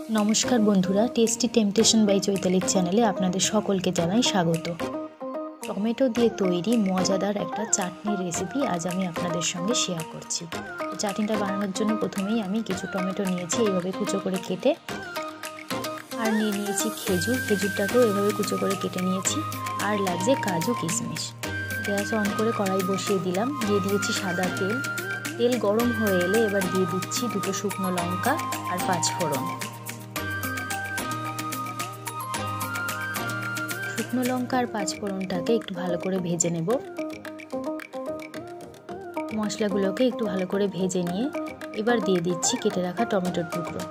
नमस्कार बंधुरा tasty temptation by Chaitali चैनेले आपनादेर सकलके जानाई स्वागत। टमेटो दिए तैरी मजादार एक चाटनी रेसिपि आज आमी आपनादेर संगे शेयर करछि। चाटनिटा बानानोर जोन्नो प्रथमेई आमी किछु टमेटो नियेछि एइभाবে कुचो करे केटे আর নিয়ে নিয়েছি খেজুরটাকেও এভাবে কুচো করে কেটে নিয়েছি আর লাগছে কাজু কিশমিশ। গ্যাস অন করে কড়াই বসিয়ে দিলাম, দিয়ে দিয়েছি সাদা তেল গরম হয়ে এলে এবার দিয়ে দিচ্ছি দুটো শুকনো লঙ্কা আর 5 ফোড়ন। শুকনো লঙ্কা আর 5 ফোড়নটাকে একটু ভালো করে ভেজে নেব। মশলাগুলোকে একটু ভালো করে ভেজে নিয়ে এবার দিয়ে দিচ্ছি কেটে রাখা টমেটোর টুকরো।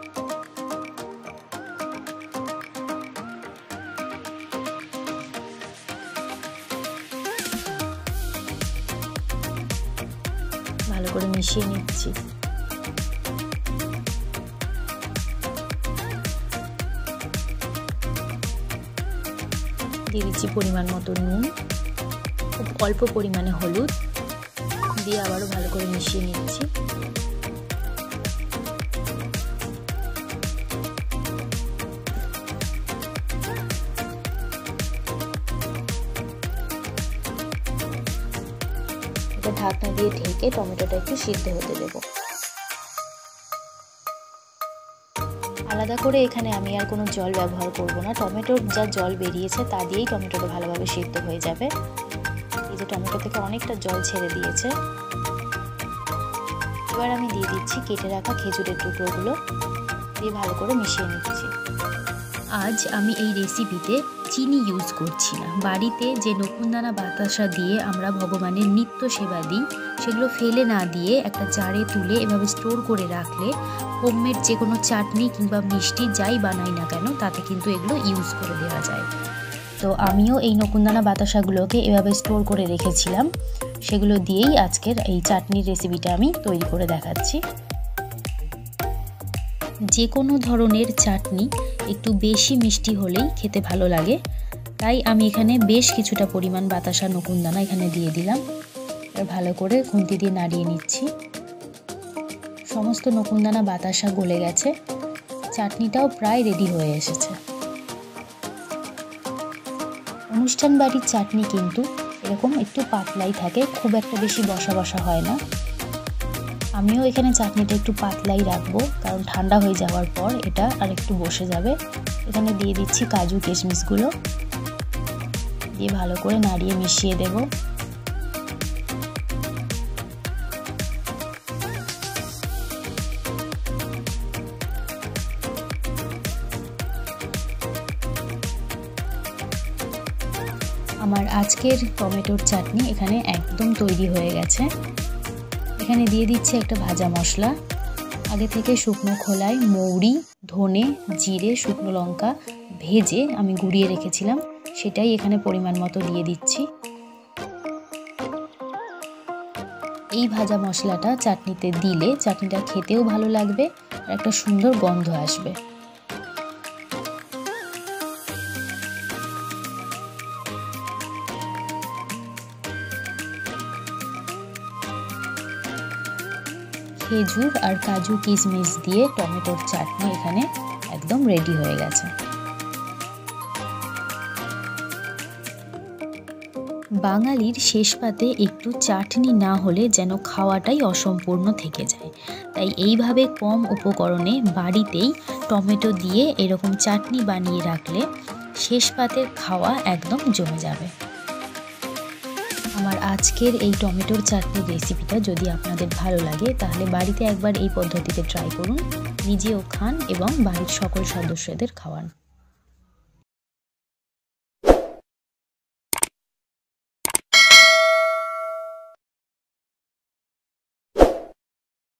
ভালো করে মিশিয়ে নিচ্ছি। দিয়ে দিচ্ছি পরিমাণ মতো নুন, খুব অল্প পরিমাণে হলুদ দিয়ে আবারও ভালো করে মিশিয়ে নিচ্ছি। ঢাকনা দিয়ে ঢেকে টমেটোটা একটু সিদ্ধ হতে দেব। আলাদা করে এখানে আমি আর কোনো জল ব্যবহার করব না, টমেটোর যা জল বেরিয়েছে তা দিয়েই টমেটোটা ভালোভাবে সিদ্ধ হয়ে যাবে। এই যে টমেটো থেকে অনেকটা জল ছেড়ে দিয়েছে। এবার আমি দিয়ে দিচ্ছি কেটে রাখা খেজুরের টুকরোগুলো, দিয়ে ভালো করে মিশিয়ে নিচ্ছি। আজ আমি এই রেসিপিতে চিনি ইউজ করছি না। বাড়িতে যে নকুনদানা বাতাসা দিয়ে আমরা ভগবানের নিত্য সেবা দিই সেগুলো ফেলে না দিয়ে একটা জারে তুলে এভাবে স্টোর করে রাখলে হোমমেড যে কোনো চাটনি কিংবা মিষ্টি যাই বানাই না কেন তাতে কিন্তু এগুলো ইউজ করে দেওয়া যায়। তো আমিও এই নকুনদানা বাতাসাগুলোকে এভাবে স্টোর করে রেখেছিলাম, সেগুলো দিয়েই আজকের এই চাটনির রেসিপিটা আমি তৈরি করে দেখাচ্ছি। যে কোনো ধরনের চাটনি একটু বেশি মিষ্টি হলেই খেতে ভালো লাগে, তাই আমি এখানে বেশ কিছুটা পরিমাণ বাতাসা নকুনদানা এখানে দিয়ে দিলাম। আর ভালো করে খুন্তি দিয়ে নাড়িয়ে নিচ্ছি। সমস্ত নকুনদানা বাতাসা গলে গেছে, চাটনিটাও প্রায় রেডি হয়ে এসেছে। অনুষ্ঠান বাড়ির চাটনি কিন্তু এরকম একটু পাতলাই থাকে, খুব একটা বেশি বসা বসা হয় না। আমিও এখানে চাটনিটা একটু পাতলাই রাখবো, কারণ ঠান্ডা হয়ে যাওয়ার পর এটা আর একটু বসে যাবে। এখানে দিয়ে দিচ্ছি কাজু কিশমিশগুলো, দিয়ে ভালো করে নাড়িয়ে মিশিয়ে দেব। আমার আজকের টমেটোর চাটনি এখানে একদম তৈরি হয়ে গেছে। এখানে দিয়ে দিচ্ছি একটা ভাজা মশলা, আগে থেকে শুকনো খোলায় মৌরি, ধনে, জিরে, শুকনো লঙ্কা ভেজে আমি গুঁড়িয়ে রেখেছিলাম, সেটাই এখানে পরিমাণ মতো দিয়ে দিচ্ছি। এই ভাজা মশলাটা চাটনিতে দিলে চাটনিটা খেতেও ভালো লাগবে আর একটা সুন্দর গন্ধ আসবে। খেজুর আর কাজু কিশমিশ দিয়ে টমেটোর চাটনি এখানে একদম রেডি হয়ে গেছে। বাঙালির শেষ পাতে একটু চাটনি না হলে যেন খাওয়াটাই অসম্পূর্ণ থেকে যায়, তাই এইভাবে কম উপকরণে বাড়িতেই টমেটো দিয়ে এরকম চাটনি বানিয়ে রাখলে শেষ পাতের খাওয়া একদম জমে যাবে। আমার আজকের এই টমেটোর চাটনির রেসিপিটা যদি আপনাদের ভালো লাগে তাহলে বাড়িতে একবার এই পদ্ধতিতে ট্রাই করুন, নিজেও খান এবং বাড়ির সকল সদস্যদের খাওয়ান।